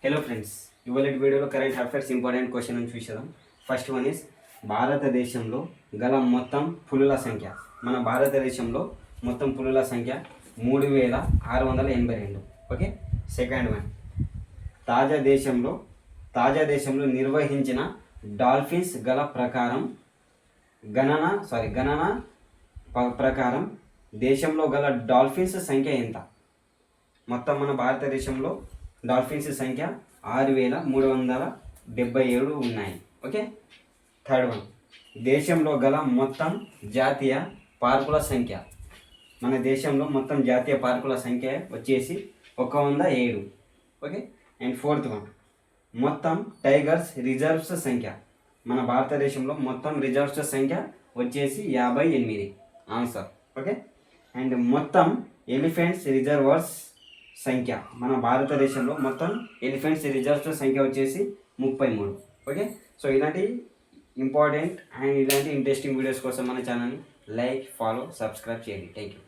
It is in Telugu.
హలో ఫ్రెండ్స్, ఇవాళ వీడియోలో కరెంట్ అఫైర్స్ ఇంపార్టెంట్ క్వశ్చన్ నుంచి చూసేద్దాం. ఫస్ట్ వన్ ఇస్ భారతదేశంలో గల మొత్తం పులుల సంఖ్య. మన భారతదేశంలో మొత్తం పులుల సంఖ్య 3682. ఓకే. సెకండ్ వన్, తాజా దేశంలో నిర్వహించిన డాల్ఫిన్స్ గణన ప్రకారం దేశంలో గల డాల్ఫిన్స్ సంఖ్య ఎంత? మొత్తం మన భారతదేశంలో డాల్ఫిన్స్ సంఖ్య 6377 ఉన్నాయి. ఓకే. థర్డ్ వన్, దేశంలో గల మొత్తం జాతీయ పార్కుల సంఖ్య. మన దేశంలో మొత్తం జాతీయ పార్కుల సంఖ్య వచ్చేసి 107. ఓకే. అండ్ ఫోర్త్ వన్, మొత్తం టైగర్స్ రిజర్వ్స్ సంఖ్య. మన భారతదేశంలో మొత్తం రిజర్వ్స్ సంఖ్య వచ్చేసి 58. ఆన్సర్. ఓకే. అండ్ మొత్తం ఎలిఫెంట్స్ రిజర్వర్స్ సంఖ్య. మన భారతదేశంలో మొత్తం ఎలిఫెంట్స్ రిజర్వ్స్ సంఖ్య వచ్చేసి 33. ఓకే. సో ఇలాంటి ఇంపార్టెంట్ అండ్ ఇలాంటి ఇంట్రెస్టింగ్ వీడియోస్ కోసం మన ఛానల్ని లైక్, ఫాలో, సబ్స్క్రైబ్ చేయండి. Thank you.